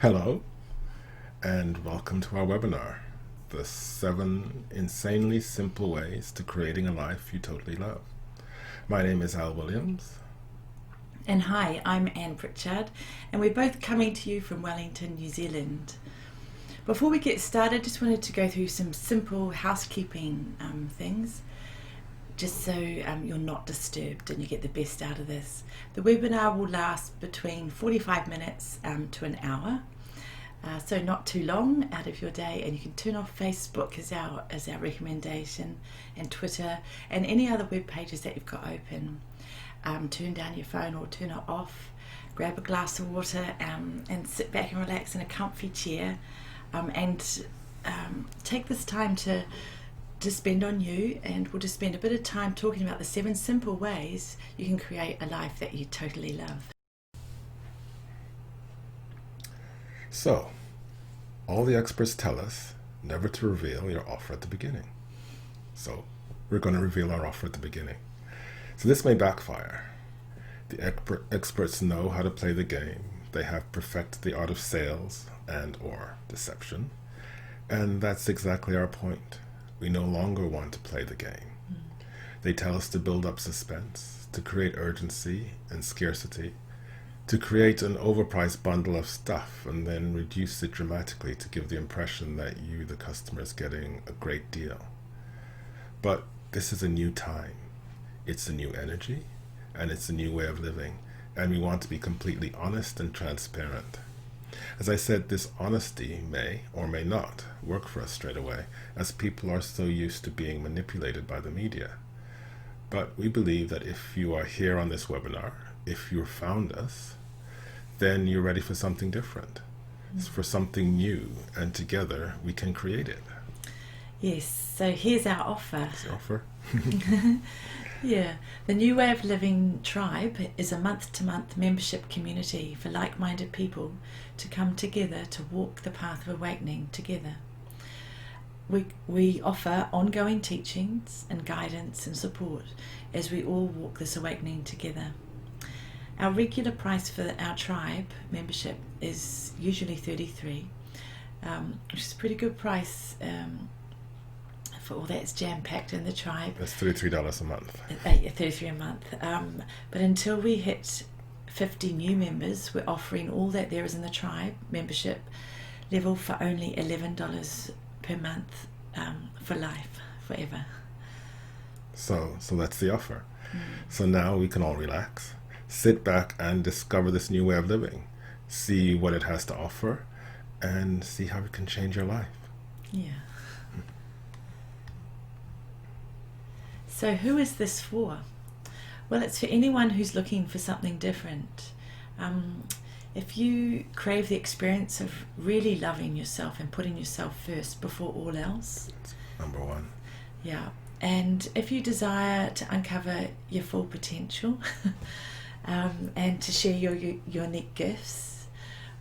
Hello, and welcome to our webinar, The 7 Insanely Simple Ways to Creating a Life You Totally Love. My name is Al Williams. And hi, I'm Anne Pritchard, and we're both coming to you from Wellington, New Zealand. Before we get started, just wanted to go through some simple housekeeping things, just so you're not disturbed and you get the best out of this. The webinar will last between 45 minutes to an hour. So not too long out of your day, and you can turn off Facebook as our recommendation, and Twitter and any other web pages that you've got open. Turn down your phone or turn it off, grab a glass of water and sit back and relax in a comfy chair, and take this time to spend on you, and we'll just spend a bit of time talking about the 7 simple ways you can create a life that you totally love. So, all the experts tell us never to reveal your offer at the beginning. So, we're going to reveal our offer at the beginning. So this may backfire. The experts know how to play the game. They have perfected the art of sales and or deception. And that's exactly our point. We no longer want to play the game. They tell us to build up suspense, to create urgency and scarcity, to create an overpriced bundle of stuff and then reduce it dramatically to give the impression that you, the customer, is getting a great deal. But this is a new time. It's a new energy, and it's a new way of living, and we want to be completely honest and transparent. As I said, this honesty may or may not work for us straight away, as people are so used to being manipulated by the media. But we believe that if you are here on this webinar, if you found us, then you're ready for something different, for something new, and together we can create it. Yes, so here's our offer. That's the offer. Yeah, the New Way of Living Tribe is a month-to-month membership community for like-minded people to come together to walk the path of awakening together. We offer ongoing teachings and guidance and support as we all walk this awakening together. Our regular price for our tribe membership is usually $33, which is a pretty good price for all that's jam-packed in the tribe. That's $33 a month. $33 a month. But until we hit 50 new members, we're offering all that there is in the tribe membership level for only $11 per month for life, forever. So that's the offer. So now we can all relax, sit back and discover this new way of living, see what it has to offer, and see how it can change your life. Yeah. So who is this for? Well, it's for anyone who's looking for something different. If you crave the experience of really loving yourself and putting yourself first before all else. It's number one. Yeah. And if you desire to uncover your full potential and to share your unique gifts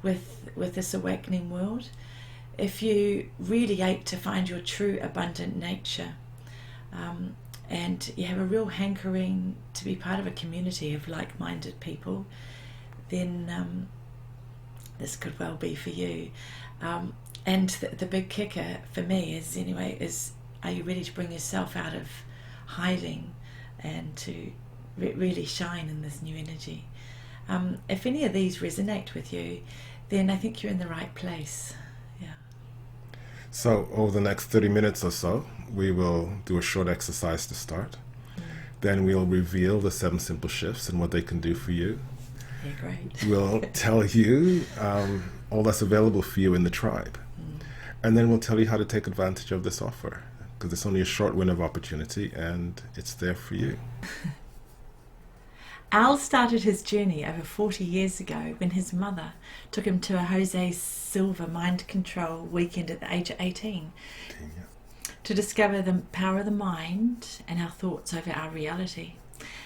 with this awakening world, if you really ache to find your true abundant nature, and you have a real hankering to be part of a community of like-minded people, then this could well be for you. And the big kicker for me is are you ready to bring yourself out of hiding and to really shine in this new energy? If any of these resonate with you, then I think you're in the right place. Yeah. So over the next 30 minutes or so, we will do a short exercise to start. Then we'll reveal the 7 simple shifts and what they can do for you. Yeah, great. We'll tell you all that's available for you in the tribe. And then we'll tell you how to take advantage of this offer, because it's only a short window of opportunity and it's there for you. Al started his journey over 40 years ago when his mother took him to a Jose Silva mind control weekend at the age of 18 to discover the power of the mind and our thoughts over our reality.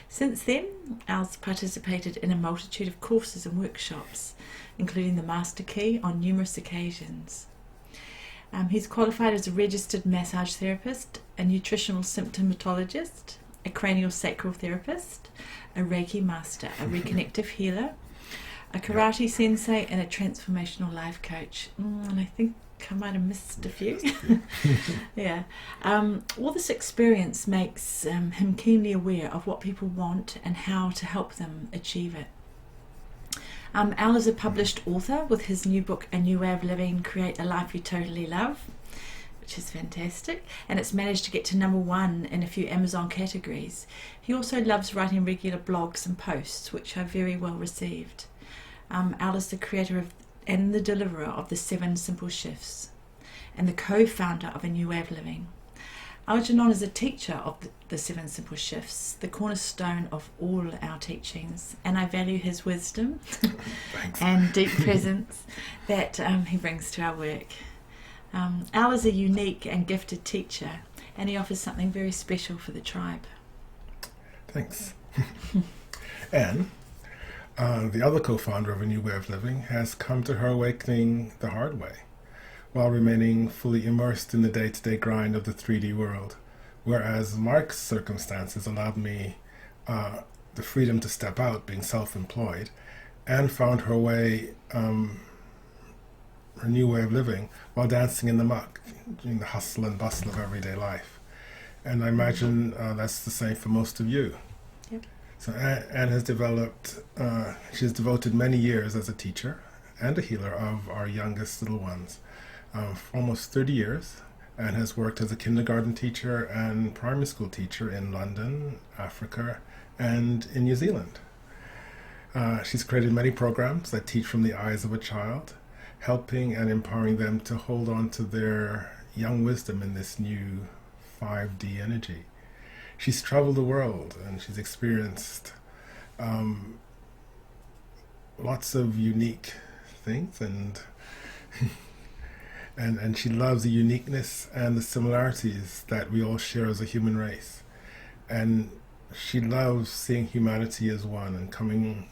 Since then, Al's participated in a multitude of courses and workshops, including the Master Key on numerous occasions. He's qualified as a registered massage therapist, a nutritional symptomatologist, a cranial sacral therapist, a Reiki master, a reconnective healer, a karate sensei, and a transformational life coach. And I think I might have missed a few. Yeah. All this experience makes him keenly aware of what people want and how to help them achieve it. Al is a published author with his new book, A New Way of Living, Create a Life You Totally Love, which is fantastic, and it's managed to get to #1 in a few Amazon categories. He also loves writing regular blogs and posts, which are very well received. Al is the creator of and the deliverer of the 7 Simple Shifts and the co-founder of A New Way of Living. Algernon is a teacher of the 7 Simple Shifts, the cornerstone of all our teachings, and I value his wisdom and deep presence that he brings to our work. Al is a unique and gifted teacher, and he offers something very special for the tribe. Thanks. Anne, the other co-founder of A New Way of Living, has come to her awakening the hard way, while remaining fully immersed in the day-to-day grind of the 3D world, whereas Mark's circumstances allowed me the freedom to step out, being self-employed, and found her way, her new way of living, while dancing in the muck, doing the hustle and bustle of everyday life. And I imagine that's the same for most of you. Yep. So Anne has developed, she has devoted many years as a teacher and a healer of our youngest little ones, for almost 30 years, and has worked as a kindergarten teacher and primary school teacher in London, Africa, and in New Zealand. She's created many programs that teach from the eyes of a child, helping and empowering them to hold on to their young wisdom in this new 5D energy. She's traveled the world and she's experienced lots of unique things, and and she loves the uniqueness and the similarities that we all share as a human race. And she loves seeing humanity as one, and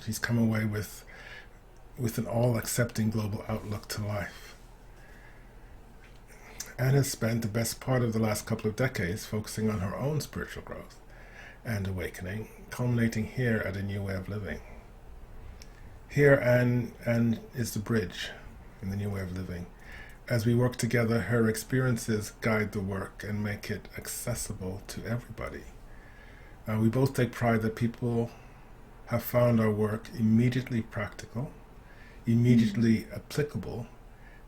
she's come away with an all-accepting global outlook to life. Anne has spent the best part of the last couple of decades focusing on her own spiritual growth and awakening, culminating here at A New Way of Living. Here, Anne is the bridge in the new way of living. As we work together, her experiences guide the work and make it accessible to everybody. We both take pride that people have found our work immediately practical, immediately applicable,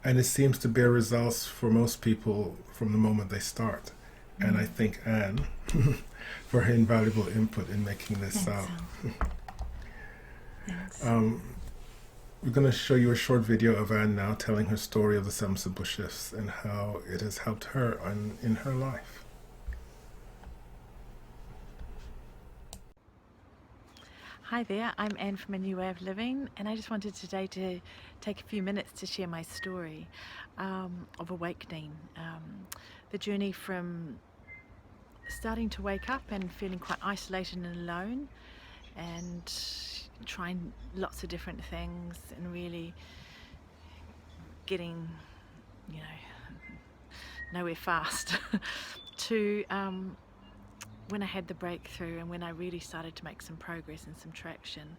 and it seems to bear results for most people from the moment they start. And I thank Anne for her invaluable input in making this Thanks. We're going to show you a short video of Anne now telling her story of the 7 Simple Shifts and how it has helped her in her life. Hi there, I'm Anne from A New Way of Living, and I just wanted today to take a few minutes to share my story of awakening. The journey from starting to wake up and feeling quite isolated and alone, and trying lots of different things and really getting, nowhere fast, to when I had the breakthrough and when I really started to make some progress and some traction.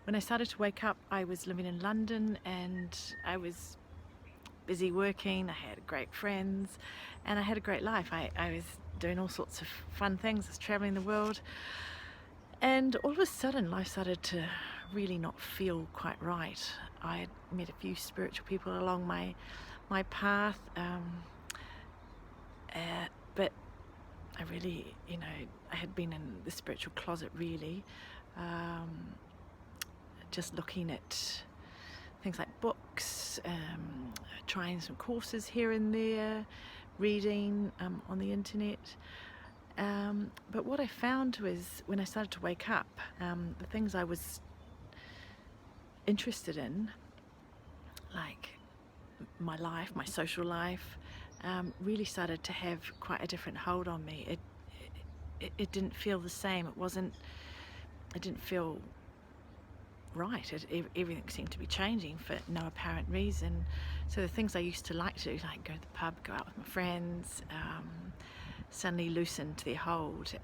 When I started to wake up, I was living in London and I was busy working, I had great friends, and I had a great life. I was doing all sorts of fun things, I was traveling the world, and all of a sudden life started to really not feel quite right. I had met a few spiritual people along my path, but I really, I had been in the spiritual closet really, just looking at things like books, trying some courses here and there, reading on the internet. But what I found was when I started to wake up, the things I was interested in, like my life, my social life, really started to have quite a different hold on me. It didn't feel the same. It didn't feel right. Everything seemed to be changing for no apparent reason. So the things I used to like to do, like go to the pub, go out with my friends, suddenly loosened their hold.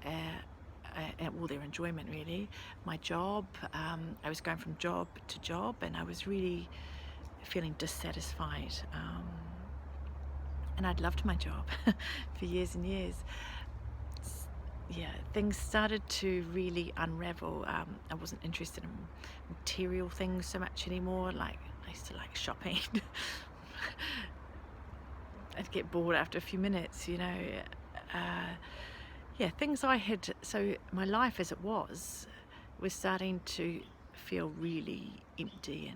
all their enjoyment really. My job, I was going from job to job, and I was really feeling dissatisfied. And I'd loved my job for years and years. Yeah, things started to really unravel. I wasn't interested in material things so much anymore. Like, I used to like shopping. I'd get bored after a few minutes, you know. Things I had, so my life as it was starting to feel really empty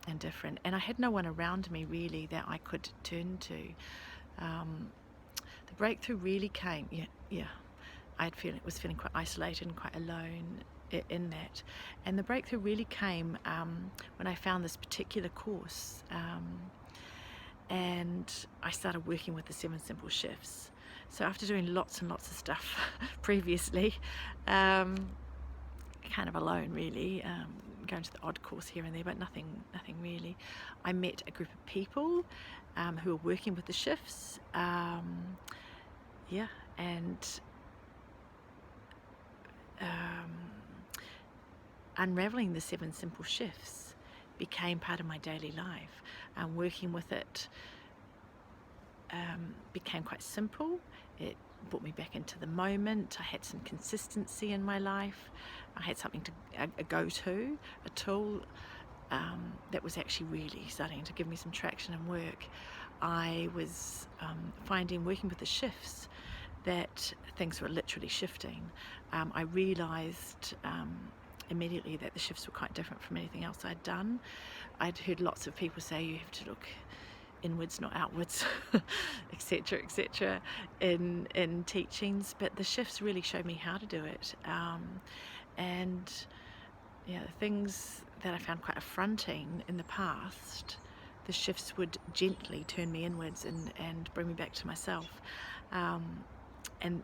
and different. And I had no one around me really that I could turn to. The breakthrough really came, was feeling quite isolated and quite alone in that. And the breakthrough really came when I found this particular course, and I started working with the 7 Simple Shifts. So after doing lots and lots of stuff previously, kind of alone really, going to the odd course here and there, but nothing really, I met a group of people who were working with the shifts, unraveling the 7 Simple Shifts became part of my daily life. Working with it became quite simple. It brought me back into the moment. I had some consistency in my life. I had something to go to, a tool that was actually really starting to give me some traction and work. I was finding, working with the shifts, that things were literally shifting. I realised immediately that the shifts were quite different from anything else I'd done. I'd heard lots of people say you have to look inwards, not outwards, etc., etc., in teachings, but the shifts really showed me how to do it. The things that I found quite affronting in the past, the shifts would gently turn me inwards and bring me back to myself. And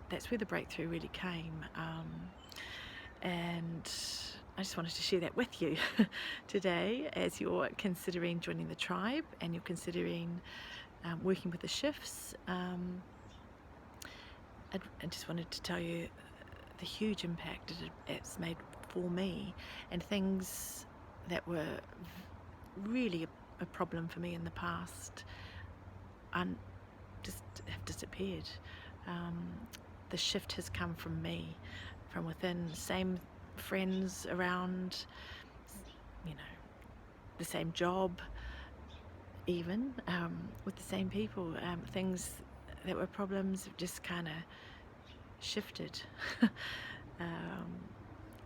that's where the breakthrough really came. And I just wanted to share that with you today as you're considering joining the tribe and you're considering working with the shifts. I just wanted to tell you the huge impact it's made for me, and things that were really a problem for me in the past just have disappeared. The shift has come from me, from within. Same friends around, the same job, even with the same people. Things that were problems have just kind of shifted.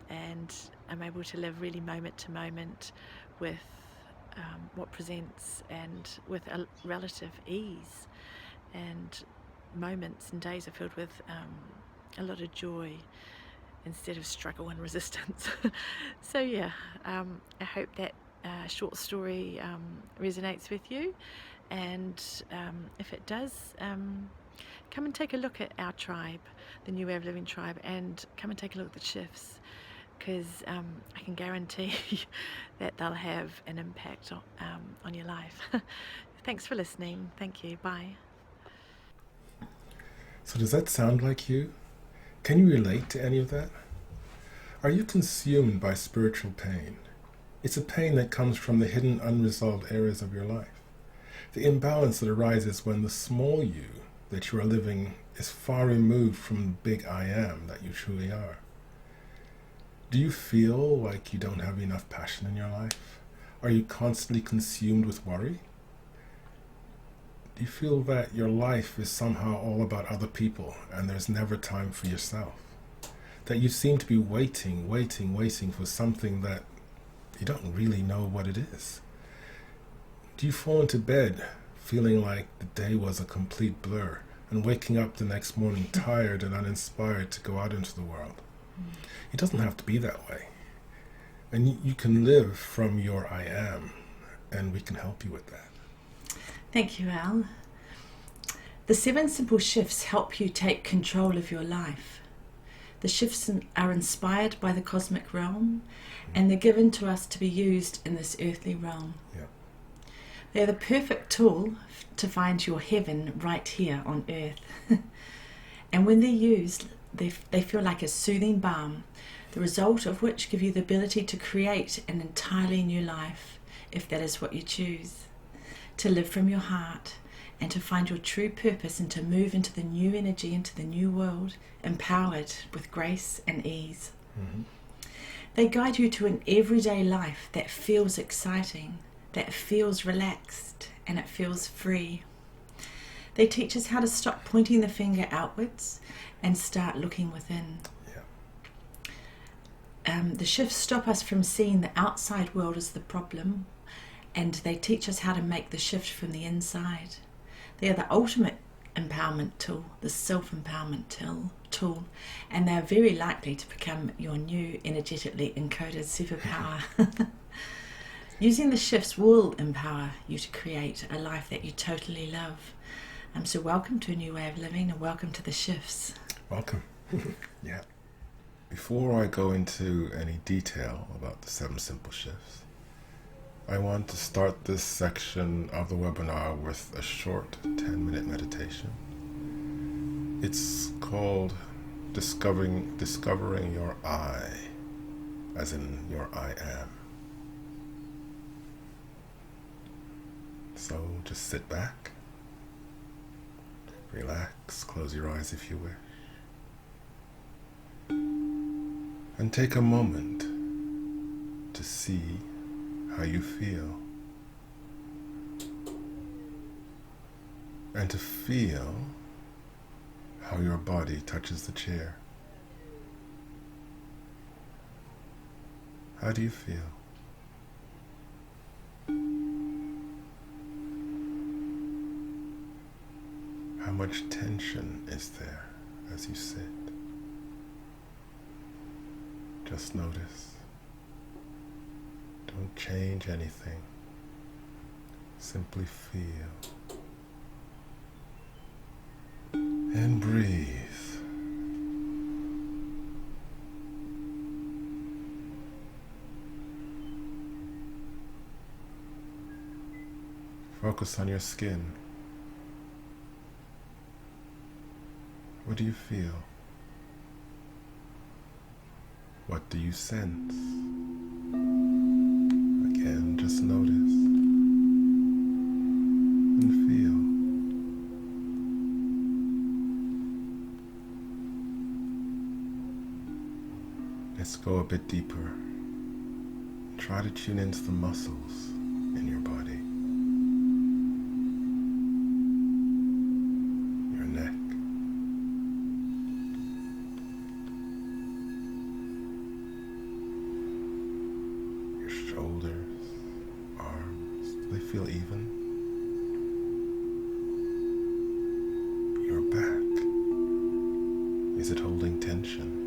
And I'm able to live really moment to moment with what presents, and with a relative ease. And moments and days are filled with a lot of joy instead of struggle and resistance. So I hope that short story resonates with you, and if it does, come and take a look at our tribe, the New Way of Living tribe, and come and take a look at the shifts, because I can guarantee that they'll have an impact on your life. Thanks for listening. Thank you. Bye. So does that sound like you? Can you relate to any of that? Are you consumed by spiritual pain? It's a pain that comes from the hidden, unresolved areas of your life. The imbalance that arises when the small you that you are living is far removed from the big I am that you truly are. Do you feel like you don't have enough passion in your life? Are you constantly consumed with worry? Do you feel that your life is somehow all about other people and there's never time for yourself? That you seem to be waiting for something that you don't really know what it is? Do you fall into bed feeling like the day was a complete blur and waking up the next morning tired and uninspired to go out into the world? It doesn't have to be that way. And you can live from your I am, and we can help you with that. Thank you, Al. The 7 Simple Shifts help you take control of your life. The shifts are inspired by the cosmic realm, and they're given to us to be used in this earthly realm. Yeah. They're the perfect tool to find your heaven right here on earth. And when they're used they feel like a soothing balm, the result of which give you the ability to create an entirely new life, if that is what you choose, to live from your heart and to find your true purpose and to move into the new energy, into the new world, empowered with grace and ease. Mm-hmm. They guide you to an everyday life that feels exciting, that feels relaxed, and it feels free. They teach us how to stop pointing the finger outwards and start looking within. Yeah. The shifts stop us from seeing the outside world as the problem, and they teach us how to make the shift from the inside. They are the ultimate empowerment tool, the self-empowerment tool, and they are very likely to become your new energetically encoded superpower. Using the shifts will empower you to create a life that you totally love. So welcome to a new way of living, and welcome to the shifts. Welcome. Yeah. Before I go into any detail about the 7 simple shifts, I want to start this section of the webinar with a short 10-minute meditation. It's called Discovering Your I, as in your I am. So just sit back, relax, close your eyes if you wish, and take a moment to see how you feel, and to feel how your body touches the chair. How do you feel? How much tension is there as you sit? Just notice. Don't change anything. Simply feel. And breathe. Focus on your skin. What do you feel? What do you sense? Again, just notice and feel. Let's go a bit deeper. Try to tune into the muscles in your body. Your neck. Your shoulders, arms. Do they feel even? Your back. Is it holding tension?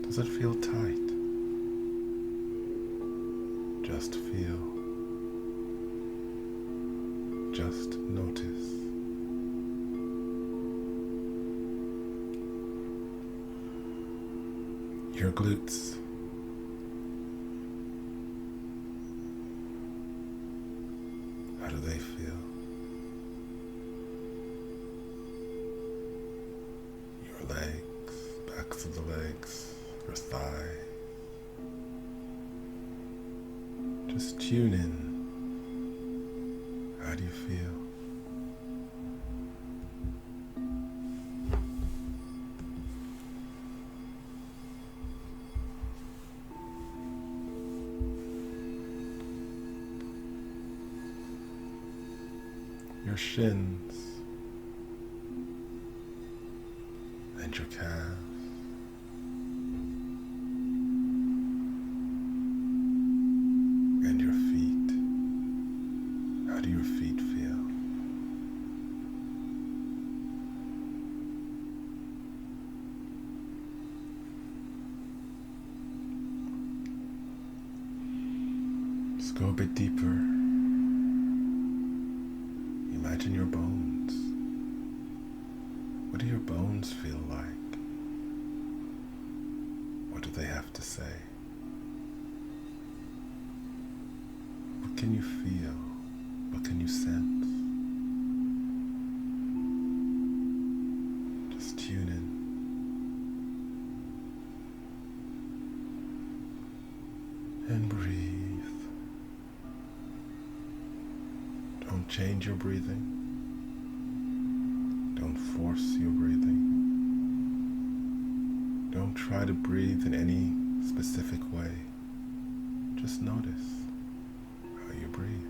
Does it feel tight? Just feel. Just notice. Your glutes. How do they feel? Your legs, backs of the legs, your thigh. Just tune in. How do you feel? Your shins and your calves. And your feet. How do your feet feel? Just go a bit deeper. Imagine your bones. What do your bones feel like? What do they have to say? What can you feel? What can you sense? Just tune in. And breathe. Don't change your breathing. Don't force your breathing. Don't try to breathe in any specific way. Just notice how you breathe.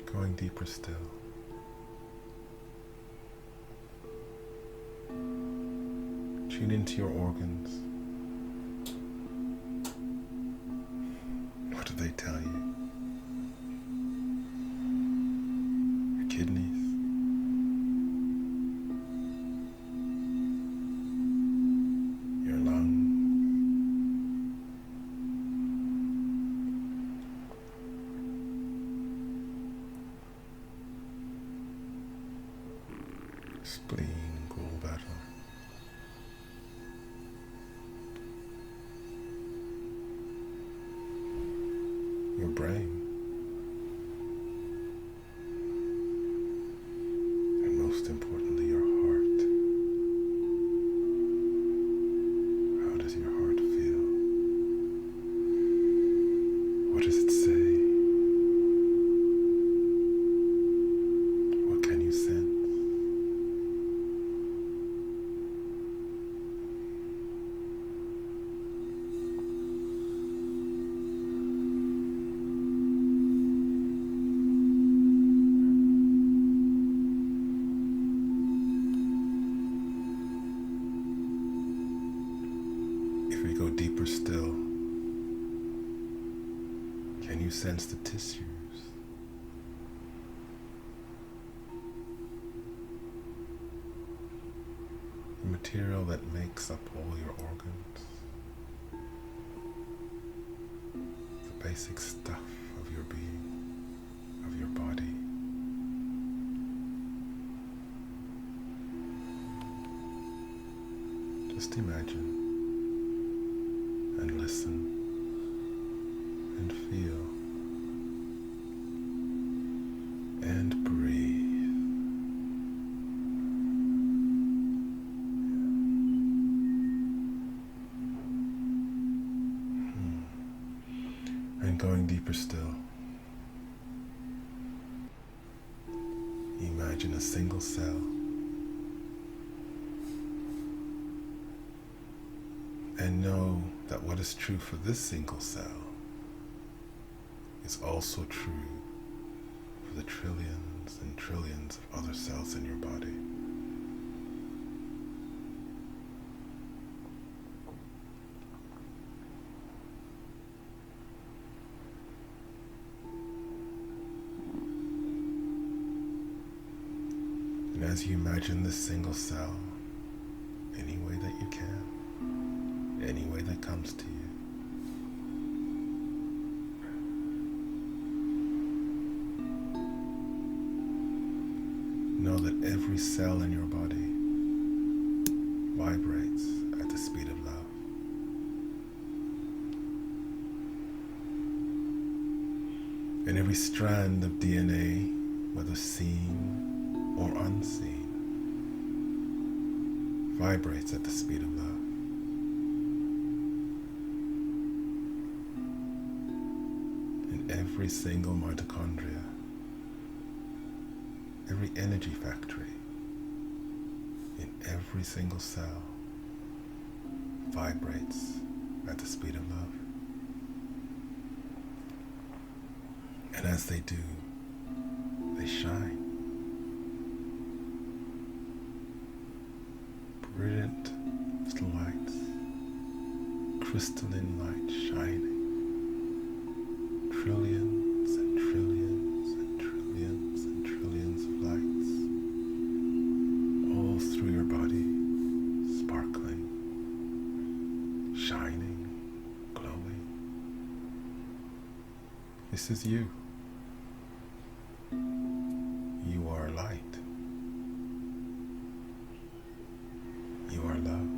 Going deeper still. Tune into your organs. What do they tell you? Your kidneys. Your lungs. Spleen, gallbladder. Your brain, and most importantly, your heart. How does your heart feel? What does it say? What can you sense? If we go deeper still, can you sense the tissues? The material that makes up all your organs. The basic stuff of your being, of your body. Just imagine and listen and feel and breathe. And going deeper still, imagine a single cell. And know that what is true for this single cell is also true for the trillions and trillions of other cells in your body. And as you imagine this single cell, any way that you can, any way that comes to you, know that every cell in your body vibrates at the speed of love. And every strand of DNA, whether seen or unseen, vibrates at the speed of love. In every single mitochondria, every energy factory, in every single cell, vibrates at the speed of love. And as they do, they shine. Brilliant lights, crystalline light shining. Trillions and trillions and trillions and trillions of lights, all through your body, sparkling, shining, glowing. This is you. You are light. You are love.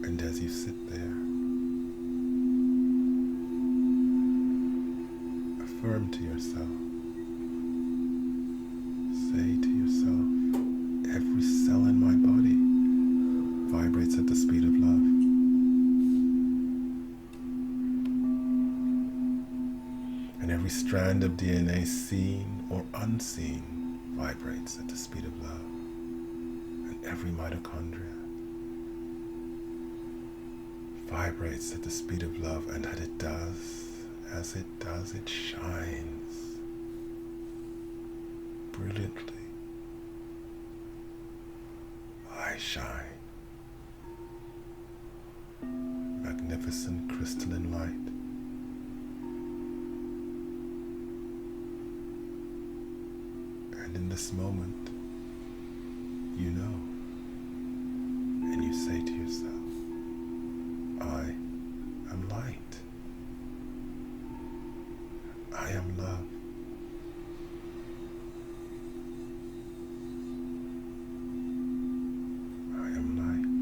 And as you sit there, affirm to yourself. Say to yourself, every cell in my body vibrates at the speed of love. And every strand of DNA, seen or unseen, vibrates at the speed of love. And every mitochondria vibrates at the speed of love, and as it does, it shines brilliantly. I shine. Magnificent crystalline light. And in this moment, you know, and you say to yourself, I am light. I am love. I am light.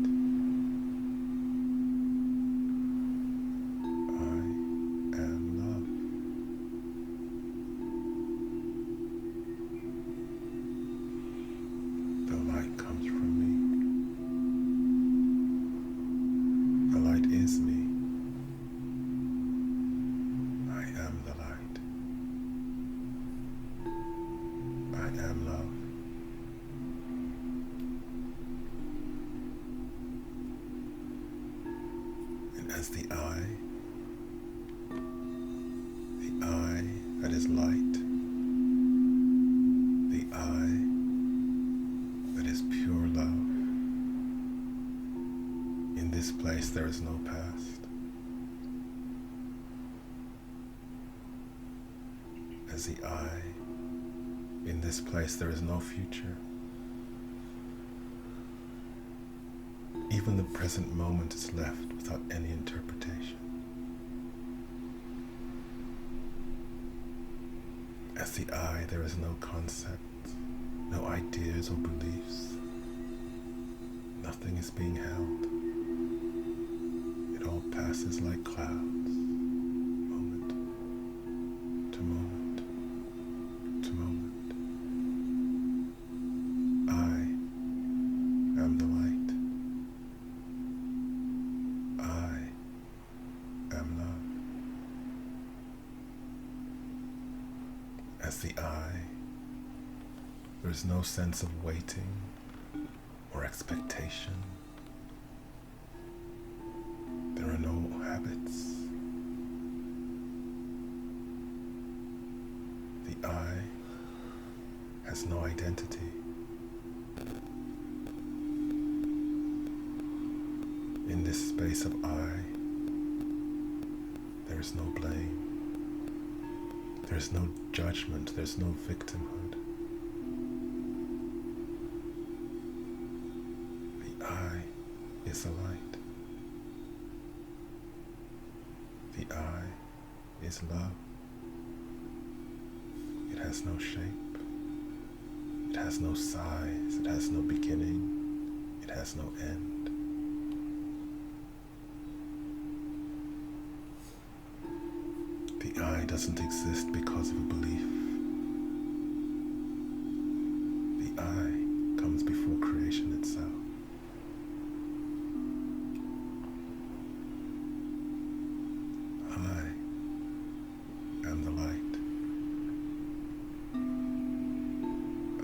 I am love. The light comes from me. The light is me. I am the light. I am love. And as the I that is light, the I that is pure love, in this place there is no past. As the I, in this place there is no future. Even the present moment is left without any interpretation. As the I, there is no concept, no ideas or beliefs. Nothing is being held. It all passes like clouds, moment to moment to moment. I am the light. I am love. As the I, there is no sense of waiting or expectation. There are no habits. The I has no identity. In this space of I, there is no blame. There is no judgment. There's no victimhood. The I is the light. The I is love. It has no shape. It has no size. It has no beginning. It has no end. The I doesn't exist because of a belief. The I comes before creation itself. I am the light.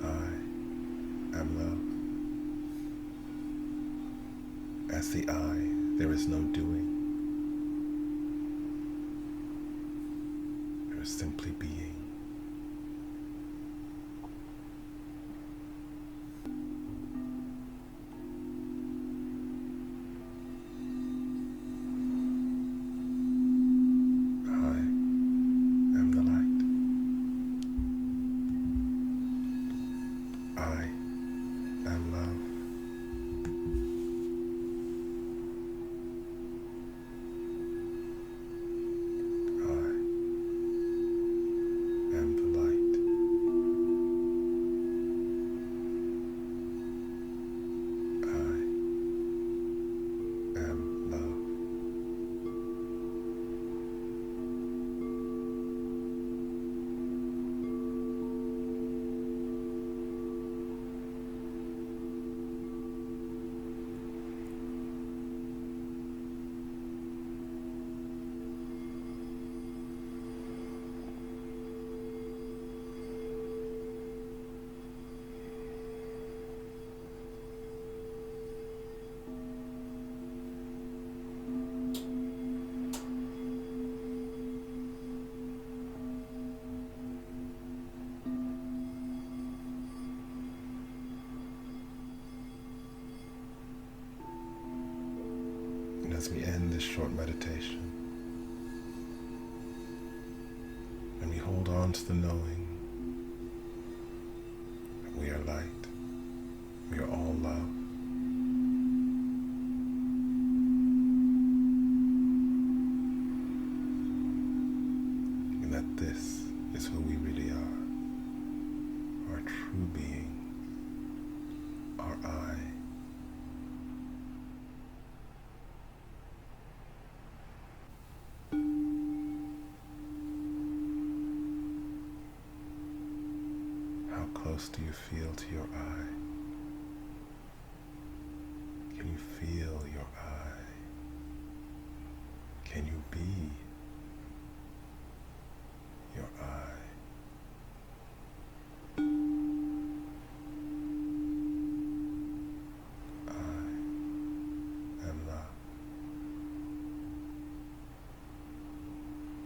I am love. As the I, there is no doing. There is simply being. this short meditation. And we hold on to the knowing that we are light, we are all love. And that this is who we really are, our true being, our I. How close do you feel to your eye? Can you feel your eye? Can you be your eye? I am love.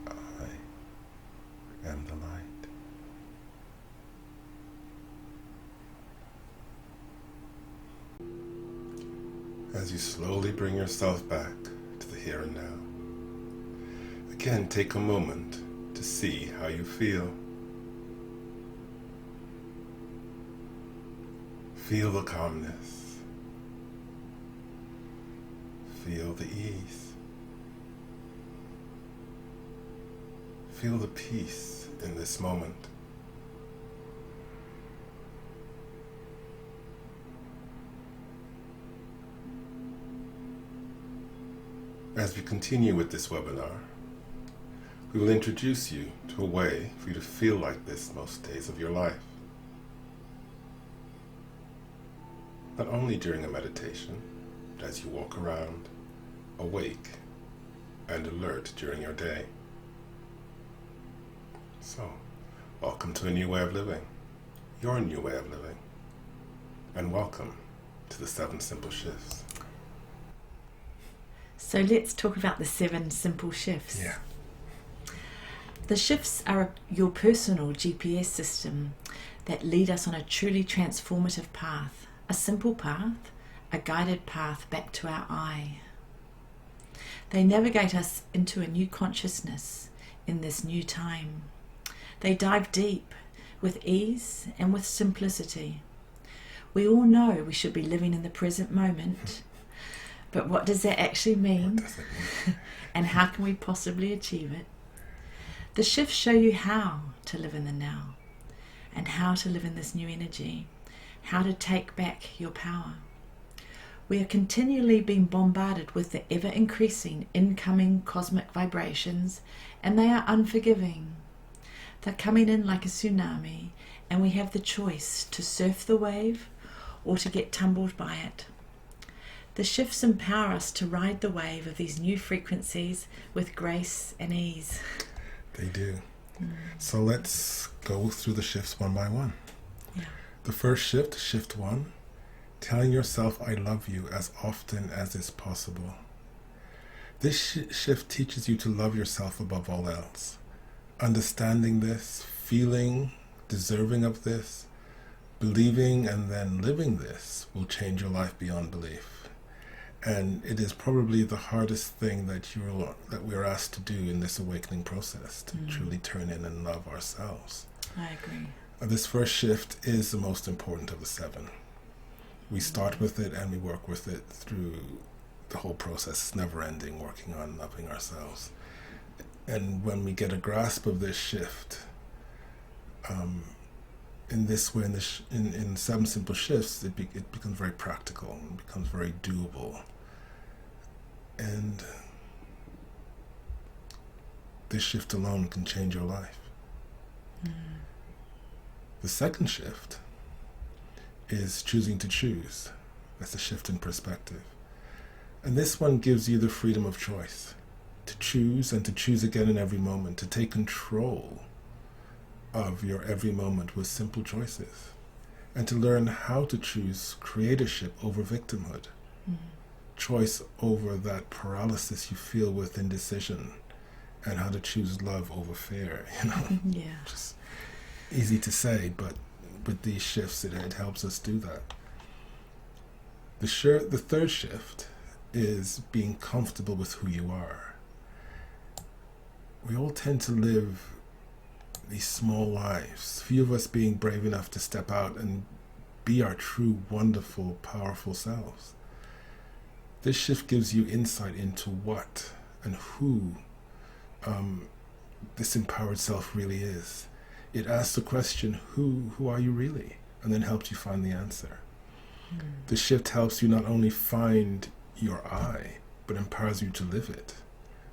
I am the light. As you slowly bring yourself back to the here and now, again take a moment to see how you feel. Feel the calmness. Feel the ease. Feel the peace in this moment. As we continue with this webinar, we will introduce you to a way for you to feel like this most days of your life. Not only during a meditation, but as you walk around, awake and alert during your day. So, welcome to a new way of living, your new way of living, and welcome to the 7 Simple Shifts. So let's talk about the 7 simple shifts. Yeah. The shifts are your personal GPS system that lead us on a truly transformative path, a simple path, a guided path back to our I. They navigate us into a new consciousness in this new time. They dive deep with ease and with simplicity. We all know we should be living in the present moment. But what does that actually mean? What does it mean? And how can we possibly achieve it? The shifts show you how to live in the now and how to live in this new energy, how to take back your power. We are continually being bombarded with the ever-increasing incoming cosmic vibrations, and they are unforgiving. They're coming in like a tsunami, and we have the choice to surf the wave or to get tumbled by it. The shifts empower us to ride the wave of these new frequencies with grace and ease. They do. So let's go through the shifts one by one. Yeah. The first shift, shift 1, telling yourself I love you as often as is possible. This shift teaches you to love yourself above all else. Understanding this, feeling deserving of this, believing and then living this will change your life beyond belief. And it is probably the hardest thing that we're asked to do in this awakening process, to truly turn in and love ourselves. I agree. This first shift is the most important of the 7. We start with it and we work with it through the whole process. It's never ending, working on loving ourselves. And when we get a grasp of this shift, in this way, in 7 simple shifts, it becomes very practical, it becomes very doable. And this shift alone can change your life. The second shift is choosing to choose. That's a shift in perspective. And this one gives you the freedom of choice to choose and to choose again in every moment, to take control of your every moment with simple choices, and to learn how to choose creatorship over victimhood, choice over that paralysis you feel with indecision, and how to choose love over fear. Yeah. Just easy to say, but with these shifts it helps us do that. The third shift is being comfortable with who you are. We all tend to live these small lives, few of us being brave enough to step out and be our true, wonderful, powerful selves. This shift gives you insight into what and who this empowered self really is. It asks the question, who are you really? And then helps you find the answer. The shift helps you not only find your I, but empowers you to live it.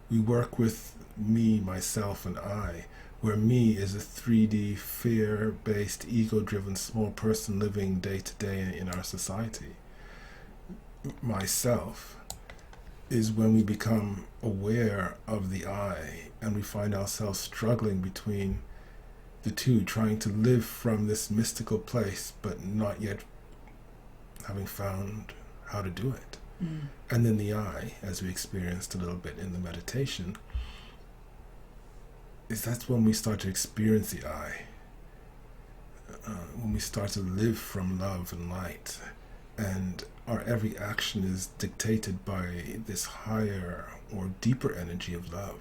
We work with me, myself, and I, where me is a 3D, fear-based, ego-driven small person living day to day in our society. Myself is when we become aware of the I, and we find ourselves struggling between the two, trying to live from this mystical place, but not yet having found how to do it. And then the I, as we experienced a little bit in the meditation, is that's when we start to experience the I, when we start to live from love and light, and our every action is dictated by this higher or deeper energy of love.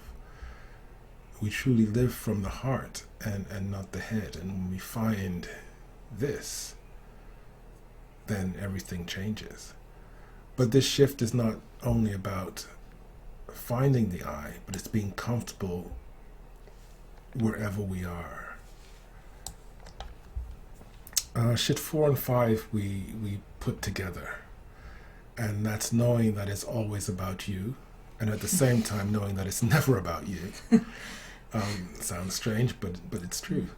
We truly live from the heart and not the head, and when we find this, then everything changes. But this shift is not only about finding the I, but it's being comfortable wherever we are. Shift 4 and 5 we put together, and that's knowing that it's always about you, and at the same time knowing that it's never about you. Sounds strange, but it's true.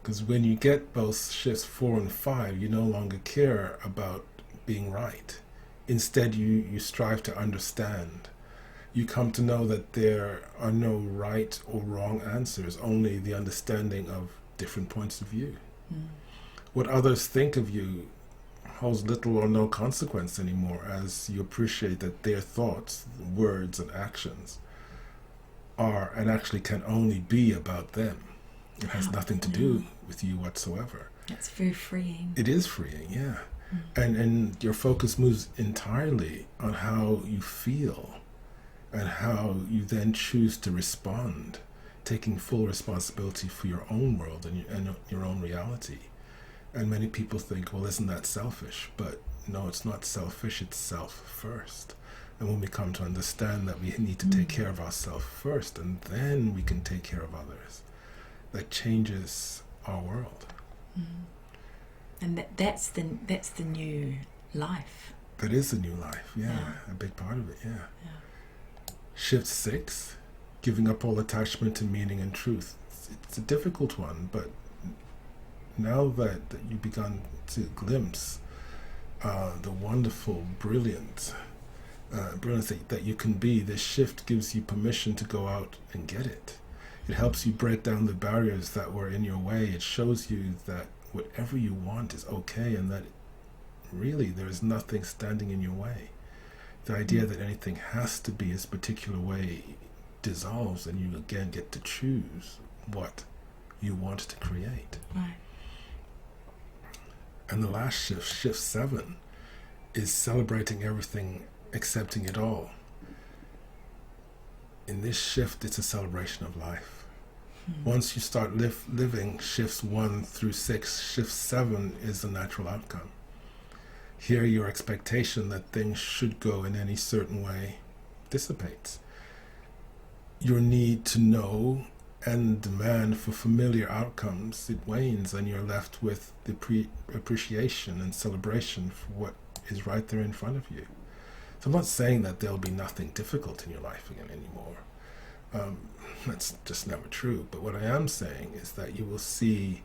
Because when you get both shifts 4 and 5, you no longer care about being right. Instead, you strive to understand. You come to know that there are no right or wrong answers, only the understanding of different points of view. What others think of you holds little or no consequence anymore, as you appreciate that their thoughts, words, and actions are and actually can only be about them. It has nothing to do with you whatsoever. That's very freeing. It is freeing, yeah. And your focus moves entirely on how you feel and how you then choose to respond, taking full responsibility for your own world and your own reality. And many people think, well, isn't that selfish? But no, it's not selfish, it's self first. And when we come to understand that we need to take care of ourselves first, and then we can take care of others, that changes our world. And that's the new life. That is the new life, yeah. A big part of it, yeah. Shift 6, giving up all attachment to meaning and truth. It's a difficult one, but now that you've begun to glimpse the wonderful, brilliance that you can be, this shift gives you permission to go out and get it. It helps you break down the barriers that were in your way. It shows you that whatever you want is okay, and that really there is nothing standing in your way. The idea that anything has to be a particular way dissolves, and you again get to choose what you want to create. Right. And the last shift, shift 7, is celebrating everything, accepting it all. In this shift, it's a celebration of life. Once you start living shifts 1 through 6, shift 7 is the natural outcome. Here, your expectation that things should go in any certain way dissipates. Your need to know and demand for familiar outcomes, it wanes, and you're left with the appreciation and celebration for what is right there in front of you. So I'm not saying that there'll be nothing difficult in your life again anymore. That's just never true. But what I am saying is that you will see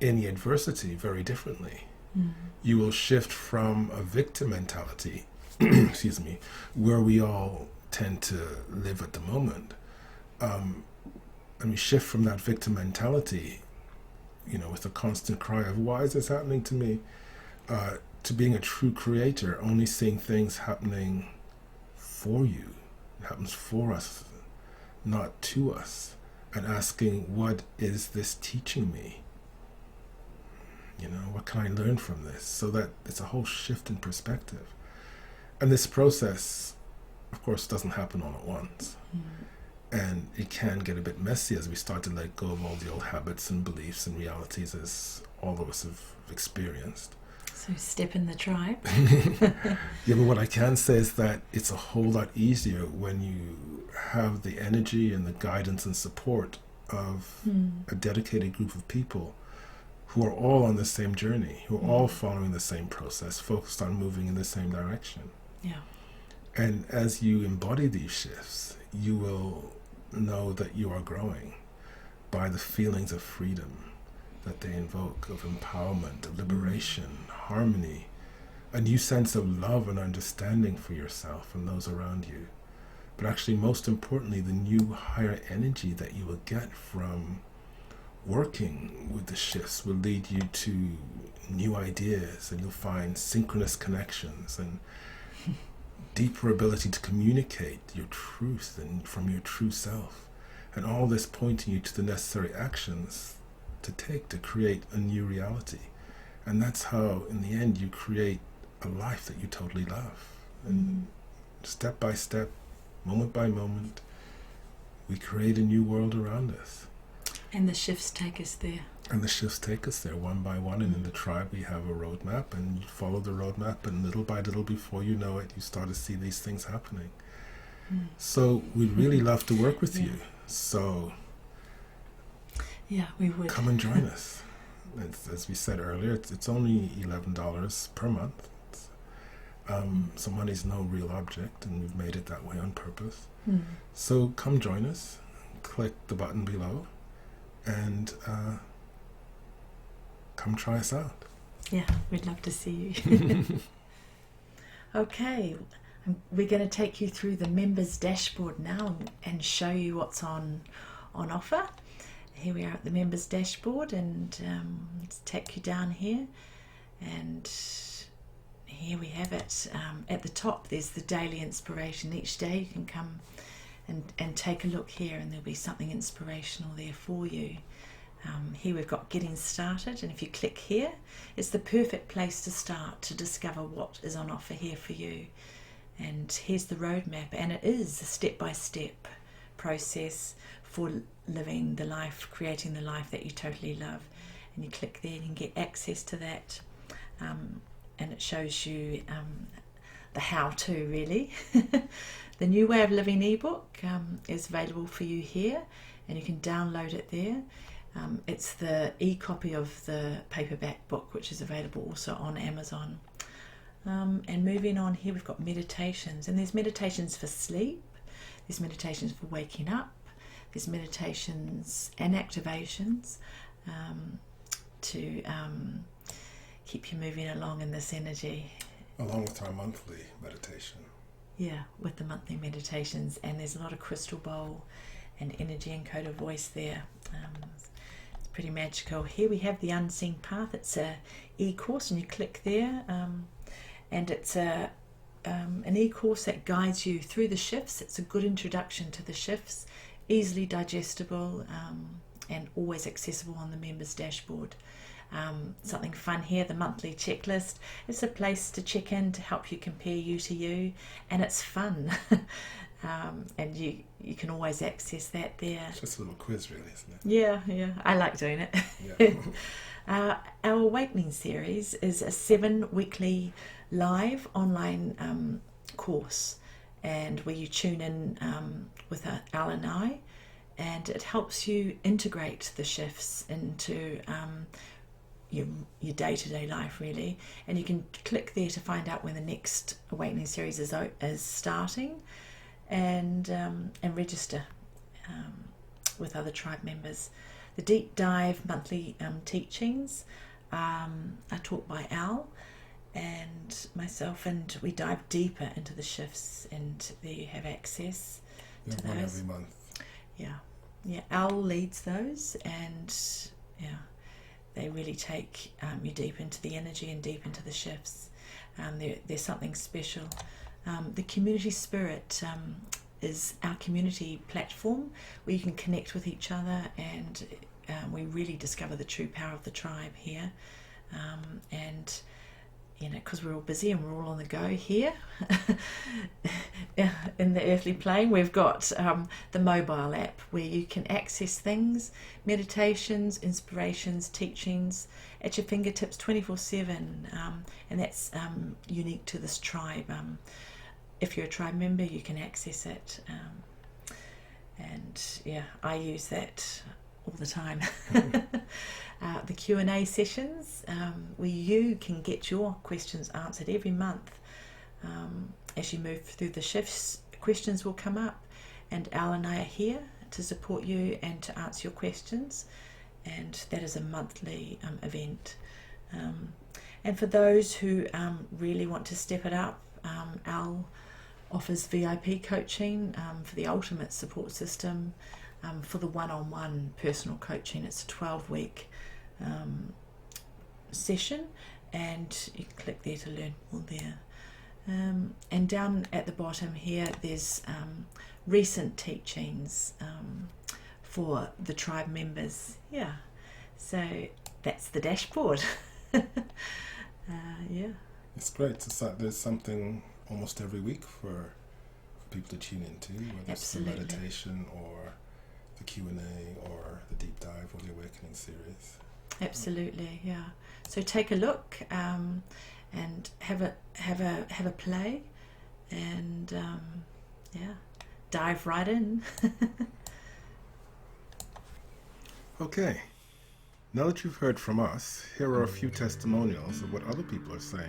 any adversity very differently. You will shift from a victim mentality, excuse me, where we all tend to live at the moment. And we shift from that victim mentality, with a constant cry of, why is this happening to me? To being a true creator, only seeing things happening for you. It happens for us, not to us. And asking, what is this teaching me? What can I learn from this? So that it's a whole shift in perspective. And this process of course, it doesn't happen all at once. And it can get a bit messy as we start to let go of all the old habits and beliefs and realities, as all of us have experienced. So step in the tribe. Yeah, but what I can say is that it's a whole lot easier when you have the energy and the guidance and support of a dedicated group of people who are all on the same journey, who are all following the same process, focused on moving in the same direction. Yeah. And as you embody these shifts, you will know that you are growing by the feelings of freedom that they invoke, of empowerment, of liberation, harmony, a new sense of love and understanding for yourself and those around you. But actually, most importantly, the new higher energy that you will get from working with the shifts will lead you to new ideas, and you'll find synchronous connections and deeper ability to communicate your truth and from your true self. And all this pointing you to the necessary actions to take to create a new reality. And that's how, in the end, you create a life that you totally love. And step by step, moment by moment, we create a new world around us. And the shifts take us there. And the shifts take us there one by one. And in the tribe, we have a roadmap, and you follow the roadmap, and little by little, before you know it, you start to see these things happening. So we'd really love to work with you. So yeah, we would. Come and join us. As we said earlier, it's only $11 per month. So money's no real object, and we've made it that way on purpose. So come join us, click the button below, and come try us out. Yeah, we'd love to see you. Okay, we're going to take you through the members dashboard now and show you what's on offer. Here we are at the members dashboard, and let's take you down here, and here we have it. At the top there's the daily inspiration. Each day you can come and take a look here, and there'll be something inspirational there for you. Here we've got getting started, and if you click here, it's the perfect place to start to discover what is on offer here for you. And here's the roadmap, and it is a step-by-step process for living the life, creating the life that you totally love. And you click there, you can get access to that, and it shows you the how-to, really. The New Way of Living ebook is available for you here, and you can download it there. It's the e-copy of the paperback book, which is available also on Amazon. And moving on, here we've got meditations, and there's meditations for sleep, there's meditations for waking up, there's meditations and activations to keep you moving along in this energy. Along with our monthly meditation. Yeah, with the monthly meditations, and there's a lot of crystal bowl and energy encoder voice there. It's pretty magical. Here we have the Unseen Path. It's a e-course, and you click there, and it's an e-course that guides you through the shifts. It's a good introduction to the shifts, easily digestible, and always accessible on the members dashboard. Something fun here, the monthly checklist. It's a place to check in to help you compare you to you, and it's fun. And you can always access that there. It's just a little quiz, really, isn't it? Yeah, I like doing it. Yeah. Our Awakening series is a 7 weekly live online course, and where you tune in with Al and I, and it helps you integrate the shifts into your day-to-day life, really. And you can click there to find out when the next Awakening series is starting, and register with other tribe members. The deep dive monthly teachings are taught by Al and myself, and we dive deeper into the shifts, and there you have access to those. One every month. Yeah, Al leads those, and they really take you deep into the energy and deep into the shifts. There's something special. The Community Spirit is our community platform where you can connect with each other, and we really discover the true power of the tribe here. And because we're all busy and we're all on the go here in the earthly plane, we've got the mobile app where you can access things, meditations, inspirations, teachings at your fingertips 24/7, and that's unique to this tribe. If you're a tribe member, you can access it, and I use that all the time. The Q&A sessions, where you can get your questions answered every month. As you move through the shifts, questions will come up, and Al and I are here to support you and to answer your questions, and that is a monthly event. And for those who really want to step it up, Al offers VIP coaching for the ultimate support system. For the one-on-one personal coaching, it's a 12-week session, and you can click there to learn more there. And down at the bottom here, there's recent teachings for the tribe members. Yeah, so that's the dashboard. It's great. It's like there's something almost every week for people to tune into, whether it's the meditation or the Q&A or the deep dive or the awakening series. Absolutely, yeah. So take a look and have a play, and dive right in. Okay, now that you've heard from us, here are a few testimonials of what other people are saying.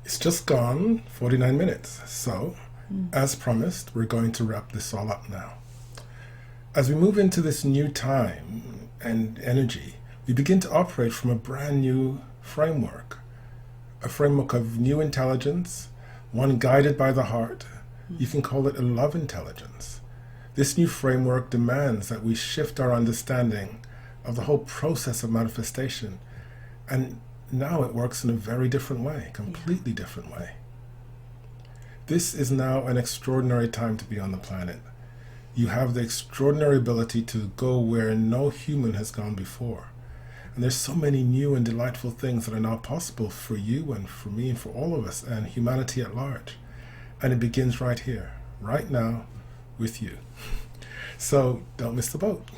It's just gone 49 minutes, so as promised, we're going to wrap this all up now. As we move into this new time and energy, we begin to operate from a brand new framework, a framework of new intelligence, one guided by the heart. You can call it a love intelligence. This new framework demands that we shift our understanding of the whole process of manifestation, and now it works in a very different way, completely different way. This is now an extraordinary time to be on the planet. You have the extraordinary ability to go where no human has gone before. And there's so many new and delightful things that are now possible for you and for me and for all of us and humanity at large. And it begins right here, right now, with you. So don't miss the boat.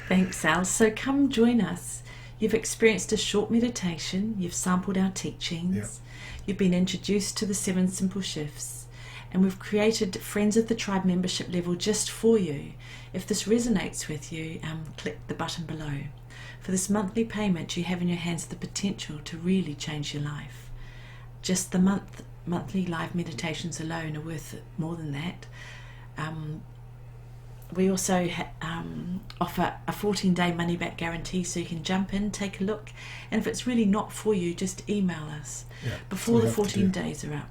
Thanks, Al. So come join us. You've experienced a short meditation, you've sampled our teachings, You've been introduced to the 7 simple shifts, and we've created Friends of the Tribe membership level just for you. If this resonates with you, click the button below. For this monthly payment, you have in your hands the potential to really change your life. Just the monthly live meditations alone are worth more than that. We also offer a 14-day money-back guarantee, so you can jump in, take a look, and if it's really not for you, just email us before the 14 days are up,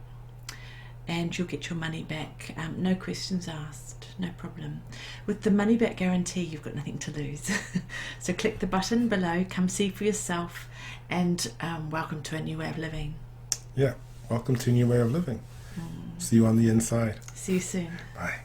and you'll get your money back. No questions asked, no problem. With the money-back guarantee, you've got nothing to lose. So click the button below, come see for yourself, and welcome to a new way of living. Yeah, welcome to a new way of living. See you on the inside. See you soon. Bye.